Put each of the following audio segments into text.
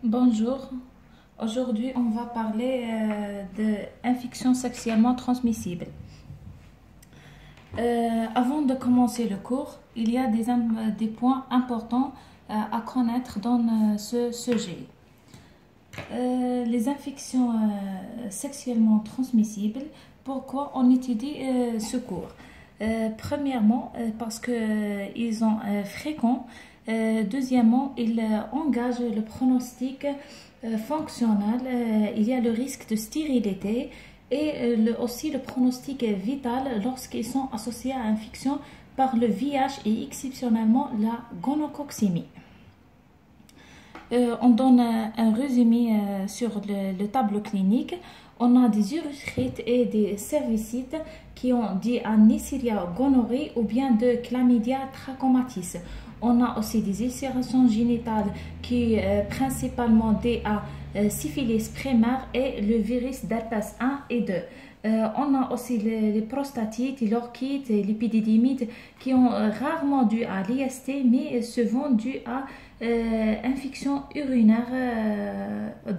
Bonjour, aujourd'hui on va parler d'infections sexuellement transmissibles. Avant de commencer le cours, il y a des points importants à connaître dans ce sujet. Les infections sexuellement transmissibles, pourquoi on étudie ce cours? Premièrement, parce qu'ils sont fréquents. Deuxièmement, ils engagent le pronostic fonctionnel. Il y a le risque de stérilité et aussi le pronostic vital lorsqu'ils sont associés à infection par le VIH et exceptionnellement la gonococcinie. On donne un résumé sur le tableau clinique. On a des urethrites et des cervicites qui ont dit à Neisseria gonorrhée ou bien de chlamydia trachomatis. On a aussi des ulcérations génitales qui principalement des à syphilis primaire et le virus d'herpès 1 et 2. On a aussi les prostatites, l'orchite et l'épididymite qui ont rarement dû à l'IST mais souvent dû à infection urinaire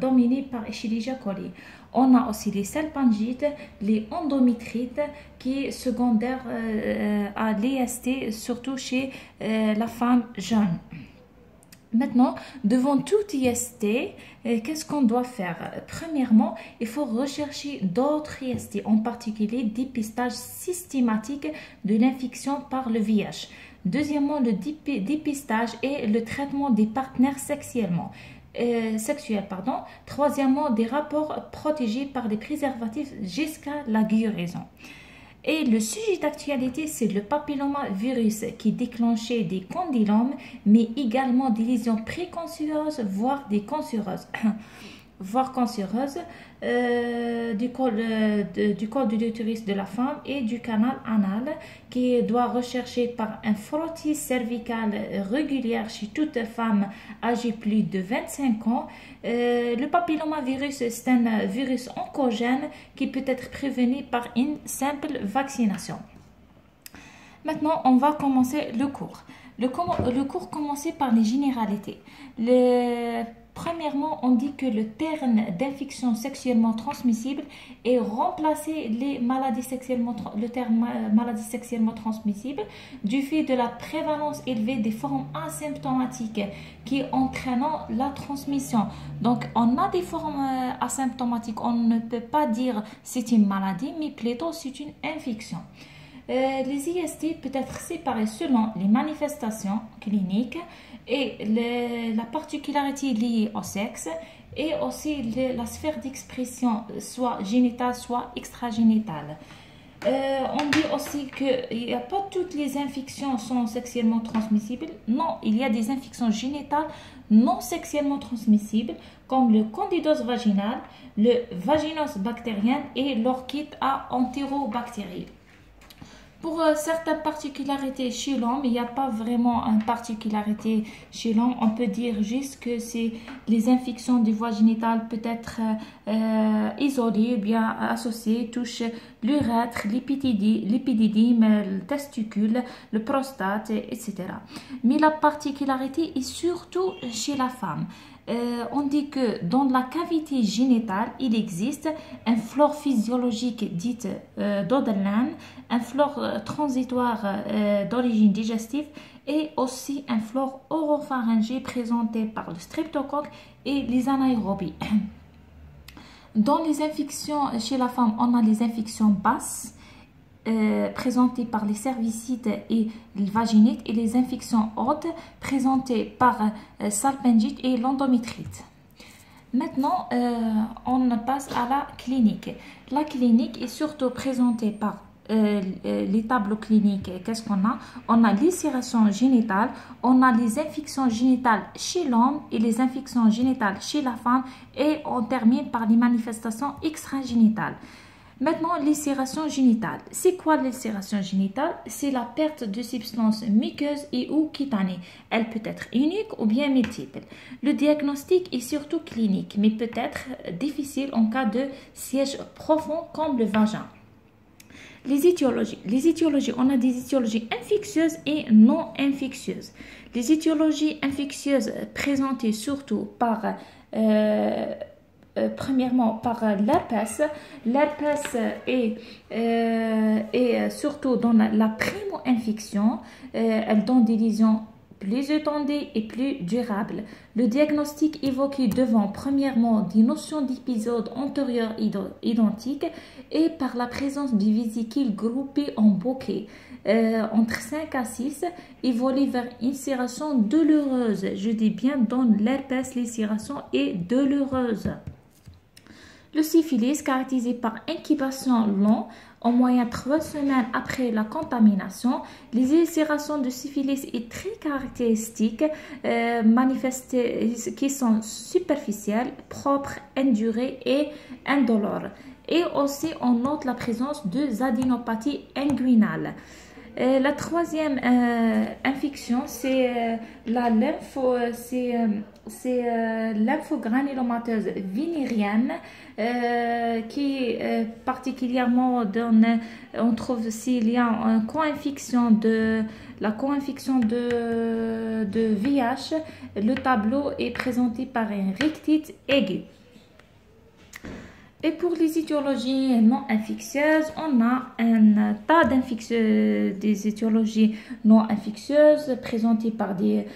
dominée par Escherichia coli. On a aussi les salpingites, les endométrites qui sont secondaires à l'IST, surtout chez la femme jeune. Maintenant, devant tout IST, qu'est-ce qu'on doit faire? Premièrement, il faut rechercher d'autres IST, en particulier dépistage systématique de l'infection par le VIH. Deuxièmement, le dépistage et le traitement des partenaires sexuels. Troisièmement, des rapports protégés par les préservatifs jusqu'à la guérison. Et le sujet d'actualité, c'est le papillomavirus qui déclenchait des condylomes, mais également des lésions précancéreuses, voire des cancéreuses. Voire cancéreuses du col de l'utérus de la femme et du canal anal qui doit rechercher par un frottis cervical régulier chez toute femme âgée plus de 25 ans. Le papillomavirus, c'est un virus oncogène qui peut être prévenu par une simple vaccination. Maintenant, on va commencer le cours. Le cours commence par les généralités. Premièrement, on dit que le terme d'infection sexuellement transmissible est remplacé le terme maladie sexuellement transmissible du fait de la prévalence élevée des formes asymptomatiques qui entraînent la transmission. Donc, on a des formes asymptomatiques. On ne peut pas dire c'est une maladie, mais plutôt c'est une infection. Les IST peuvent être séparés selon les manifestations cliniques et la particularité liée au sexe et aussi la sphère d'expression soit génitale soit extragénitale. On dit aussi qu'il n'y a pas toutes les infections sont sexuellement transmissibles. Non, il y a des infections génitales non sexuellement transmissibles comme le candidose vaginal, le vaginos bactérien et l'orchite à entérobactérie. Pour certaines particularités chez l'homme, il n'y a pas vraiment une particularité chez l'homme. On peut dire juste que les infections du voie génitale peuvent être isolées, bien associées, touchent l'urètre, l'épididyme, le testicule, le prostate, etc. Mais la particularité est surtout chez la femme. On dit que dans la cavité génitale, il existe un flore physiologique dite d'Oderland, un flore transitoire d'origine digestive et aussi un flore oropharyngé présenté par le streptocoque et les anaérobies. Dans les infections chez la femme, on a les infections basses présentées par les cervicites et le vaginite et les infections hautes présentées par salpingite et l'endométrite. Maintenant, on passe à la clinique. La clinique est surtout présentée par les tableaux cliniques. Qu'est-ce qu'on a? On a l'ulcération génitale, on a les infections génitales chez l'homme et les infections génitales chez la femme et on termine par les manifestations extragénitales. Maintenant, l'ulcération génitale. C'est quoi l'ulcération génitale? C'est la perte de substances muqueuses et ou cutanées. Elle peut être unique ou bien multiple. Le diagnostic est surtout clinique, mais peut être difficile en cas de siège profond comme le vagin. Les étiologies, on a des étiologies infectieuses et non infectieuses. Les étiologies infectieuses présentées surtout par premièrement par l'herpès. L'herpès est surtout dans la primo-infection. Elle donne des lésions plus étendues et plus durables. Le diagnostic évoqué devant premièrement des notions d'épisodes antérieurs identiques et par la présence de vésicules groupées en bouquets. Entre 5 à 6, évolue vers une serration douloureuse. Je dis bien dans l'herpès, l'insération est douloureuse. Le syphilis, caractérisé par incubation longue, en moyenne 3 semaines après la contamination. Les ulcérations de syphilis est très caractéristiques, manifestées, qui sont superficielles, propres, indurées et indolores. Et aussi, on note la présence de zadinopathie inguinale. La troisième infection, c'est la lymphogranulomateuse vénérienne qui particulièrement donne, on trouve s'il y a une co-infection de VIH, le tableau est présenté par une rectite aiguë. Et pour les étiologies non infectieuses, on a un tas des étiologies non infectieuses présentées par des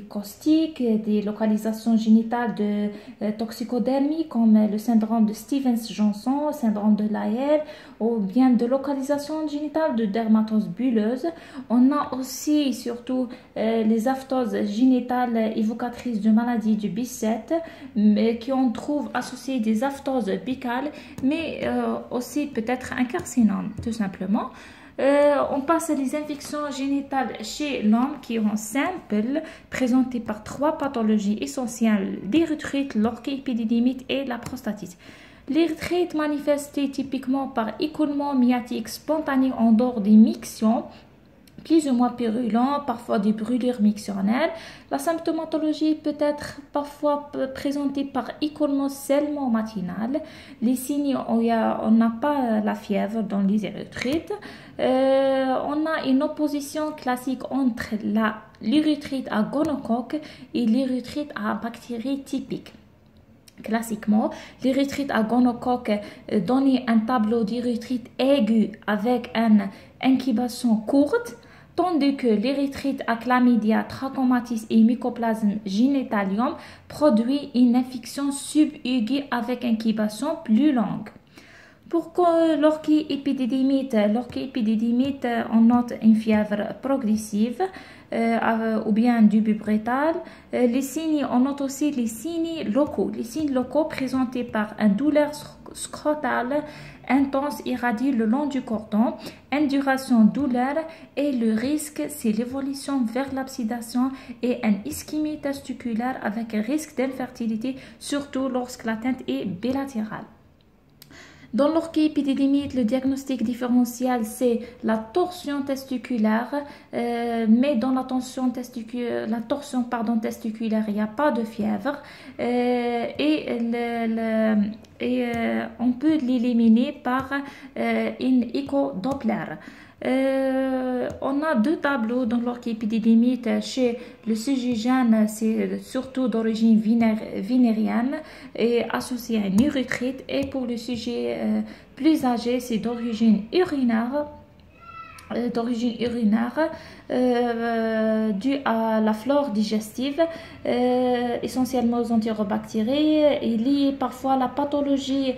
caustiques, des localisations génitales de toxicodermie comme le syndrome de Stevens-Johnson, syndrome de Lyell, ou bien de localisation génitale de dermatose bulleuse. On a aussi surtout les aphthoses génitales évocatrices de maladies du B7, qui on trouve associées des aphthoses bicales, mais aussi peut-être un carcinome, tout simplement. On passe à les infections génitales chez l'homme qui sont simples, présentées par 3 pathologies essentielles: l'érythrite, l'orchiépididymite et la prostatite. L'érythrite manifestée typiquement par écoulement myétique spontané en dehors des mictions, plus ou moins purulent, parfois des brûlures mictionnelles. La symptomatologie peut être parfois présentée par écoulement seulement matinal. Les signes, on n'a pas la fièvre dans les érythrites. On a une opposition classique entre l'érythrite à gonocoque et l'érythrite à bactéries typiques. Classiquement, l'érythrite à gonocoque donne un tableau d'érythrite aiguë avec une incubation courte, tandis que l'érythrite à chlamydia, trachomatis et mycoplasme génitalium produit une infection subaiguë avec incubation plus longue. Pour l'orchiépididymite, on note une fièvre progressive ou bien du bupretal. Les signes, on note aussi les signes locaux. Les signes locaux présentés par une douleur scrotale intense irradie le long du cordon, induration douleur, et le risque, c'est l'évolution vers l'absidation et une ischémie testiculaire avec un risque d'infertilité, surtout lorsque l'atteinte est bilatérale. Dans l'orchiépididymite, le diagnostic différentiel, c'est la torsion testiculaire, mais dans la torsion testiculaire, il n'y a pas de fièvre, on peut l'éliminer par une écho-Doppler. On a 2 tableaux dans l'orchiépididymite. Chez le sujet jeune, c'est surtout d'origine vénérienne et associé à une érythrite, et pour le sujet plus âgé, c'est d'origine urinaire due à la flore digestive, essentiellement aux entérobactéries, et liée parfois à la pathologie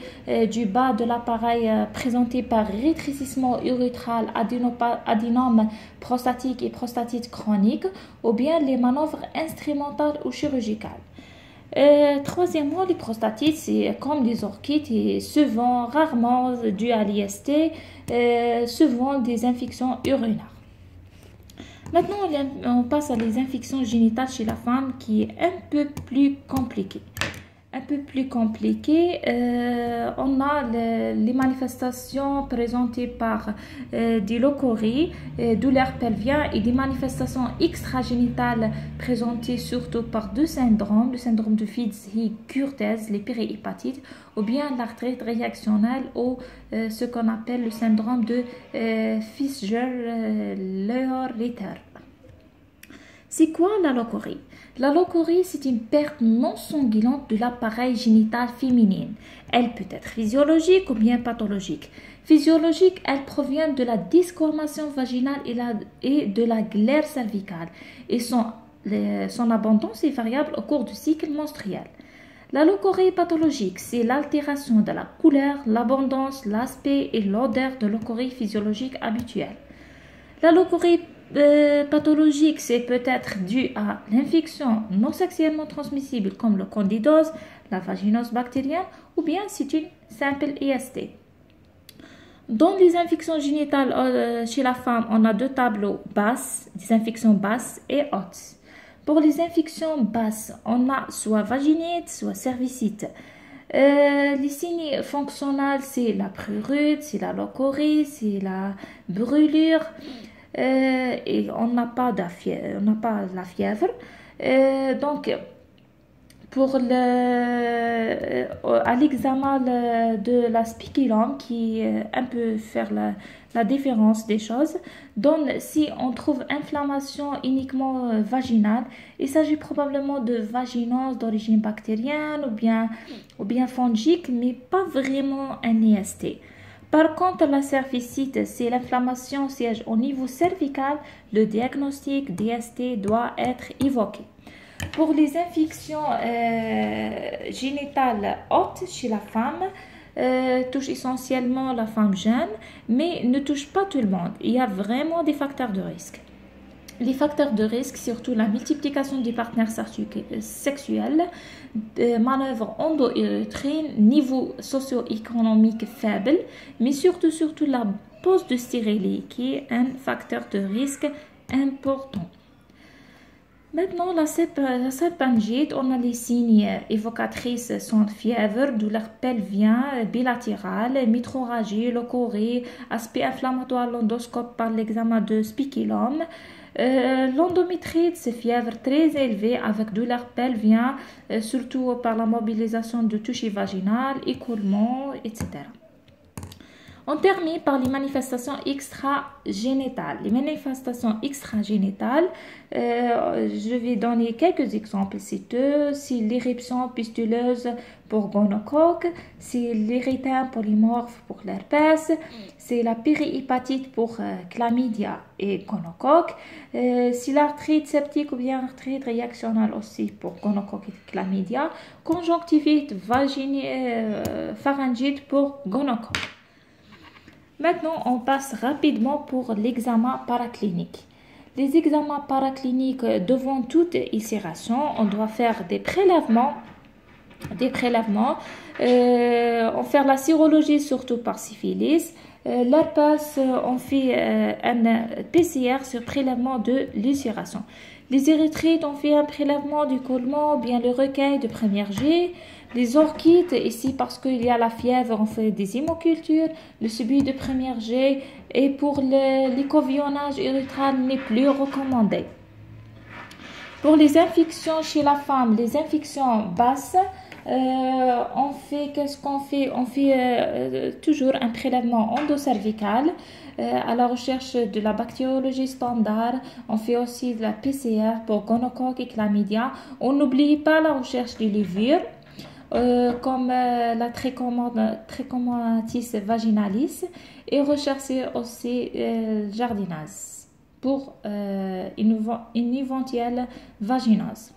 du bas de l'appareil présentée par rétrécissement urétral, adénome prostatique et prostatite chronique, ou bien les manœuvres instrumentales ou chirurgicales. Troisièmement, les prostatites, c'est comme les orchites, et souvent, rarement dû à l'IST, souvent des infections urinaires. Maintenant, on passe à les infections génitales chez la femme, qui est un peu plus compliquée. On a les manifestations présentées par des locories, douleurs pelviennes, et des manifestations extragénitales présentées surtout par 2 syndromes, le syndrome de Fitzhugh-Curtis, les périhépaties, ou bien l'arthrite réactionnelle, ou ce qu'on appelle le syndrome de Fitzgerald-Leiter. C'est quoi la locorie? La locorie, c'est une perte non sanguinante de l'appareil génital féminin. Elle peut être physiologique ou bien pathologique. Physiologique, elle provient de la disformation vaginale et de la glaire cervicale et son abondance est variable au cours du cycle menstruel. La locorie pathologique, c'est l'altération de la couleur, l'abondance, l'aspect et l'odeur de locorie physiologique habituelle. La locorie pathologique, c'est peut-être dû à l'infection non sexuellement transmissible comme le candidose, la vaginose bactérienne ou bien c'est une simple IST. Dans les infections génitales chez la femme, on a deux tableaux basses, des infections basses et hautes. Pour les infections basses, on a soit vaginite, soit cervicite. Les signes fonctionnels, c'est la prurite, c'est la locorie, c'est la brûlure. Et on n'a pas de fièvre. Donc, à l'examen de la spéculum qui un peu faire la différence des choses, donne si on trouve inflammation uniquement vaginale, il s'agit probablement de vaginose d'origine bactérienne ou bien fongique, mais pas vraiment un IST. Par contre, la cervicite, c'est l'inflammation siège au niveau cervical, le diagnostic d'IST doit être évoqué. Pour les infections génitales hautes chez la femme, touche essentiellement la femme jeune, mais ne touche pas tout le monde. Il y a vraiment des facteurs de risque. Les facteurs de risque, surtout la multiplication des partenaires sexuels, manœuvres endo-utétrines, niveau socio-économique faible, mais surtout la pose de stérilet qui est un facteur de risque important. Maintenant, la salpingite, on a les signes évocatrices sont fièvre, douleur pelvien, bilatérale, mitrorragie, locorie, aspect inflammatoire l'endoscope par l'examen de spéculum. L'endométrite, c'est fièvre très élevée avec douleur pelvien, surtout par la mobilisation de toucher vaginal, écoulement, etc. On termine par les manifestations extragénitales. Les manifestations extragénitales, je vais donner quelques exemples. C'est l'éruption pustuleuse pour gonocoque, c'est l'érythème polymorphe pour l'herpès, c'est la périhépatite pour chlamydia et gonocoque, c'est l'arthrite septique ou bien arthrite réactionnelle aussi pour gonocoque et chlamydia, conjonctivite pharyngite pour gonocoque. Maintenant, on passe rapidement pour l'examen paraclinique. Les examens paracliniques devant toute ulcération, on doit faire des prélèvements. On fait la sérologie surtout par syphilis. L'herpès, on fait un PCR sur prélèvement de l'ulcération. Les érythrites, on fait un prélèvement du collement, bien le recueil de première G. Les orchites, ici parce qu'il y a la fièvre, on fait des hémocultures. Le subi de première G et pour l'écovionnage érythral n'est plus recommandé. Pour les infections chez la femme, les infections basses, on fait toujours un prélèvement endocervical à la recherche de la bactériologie standard. On fait aussi de la PCR pour gonocoque et chlamydia. On n'oublie pas la recherche des levures. Comme la trichomonas vaginalis et rechercher aussi jardinase pour une éventuelle vaginose.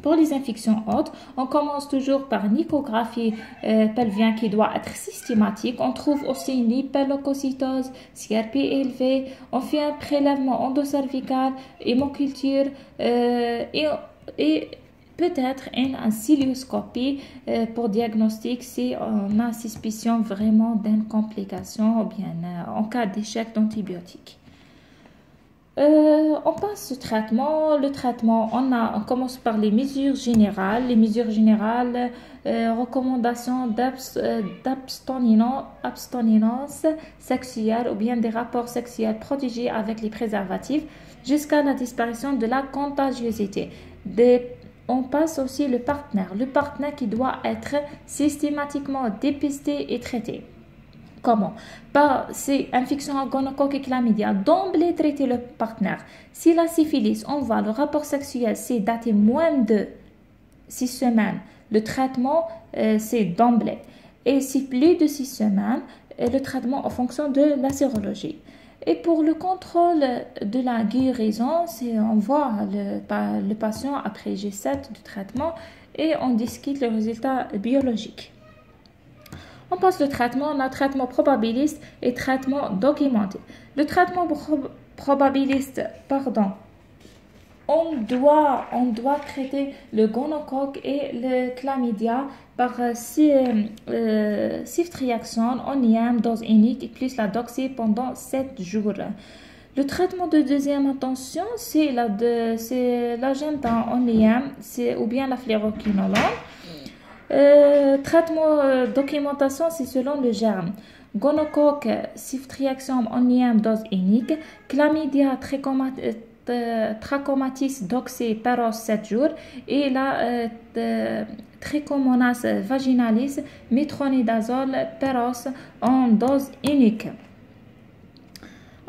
Pour les infections hautes, on commence toujours par une échographie pelvienne qui doit être systématique. On trouve aussi une hyperleucocytose, CRP élevé. On fait un prélèvement endocervical, hémoculture et peut-être une cilioscopie pour diagnostic si on a suspicion vraiment d'une complication ou bien en cas d'échec d'antibiotiques. On passe au traitement. Le traitement, on commence par les mesures générales. Les mesures générales, recommandations d'abstinence sexuelle ou bien des rapports sexuels protégés avec les préservatifs jusqu'à la disparition de la contagiosité. On passe aussi le partenaire qui doit être systématiquement dépisté et traité. Comment? Par ces infections à gonocoque et chlamydia, d'emblée traiter le partenaire. Si la syphilis, on voit le rapport sexuel, c'est daté moins de 6 semaines, le traitement, c'est d'emblée. Et si plus de 6 semaines, le traitement en fonction de la sérologie. Et pour le contrôle de la guérison, on voit le patient après G7 du traitement et on discute le résultat biologique. On passe le traitement probabiliste et traitement documenté. Le traitement probabiliste, on doit traiter le gonocoque et le chlamydia par ciftriaxone en IM dose unique plus la doxy pendant 7 jours. Le traitement de deuxième intention, c'est l'agenda en IM ou bien la fluoroquinolone. Traitement documentation, c'est selon le germe. Gonocoque, ciftriaxone en IM dose unique. Chlamydia, Trachomatis doxy peros 7 jours et la Trichomonas vaginalis métronidazole peros en dose unique.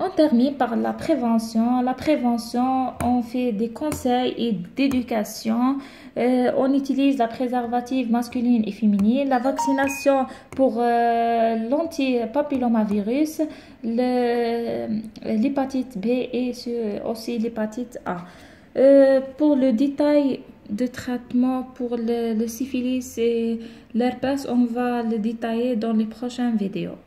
On termine par la prévention. La prévention, on fait des conseils et d'éducation. On utilise la préservative masculine et féminine. La vaccination pour l'antipapillomavirus, l'hépatite B et aussi l'hépatite A. Pour le détail de traitement pour le syphilis et l'herpès, on va le détailler dans les prochaines vidéos.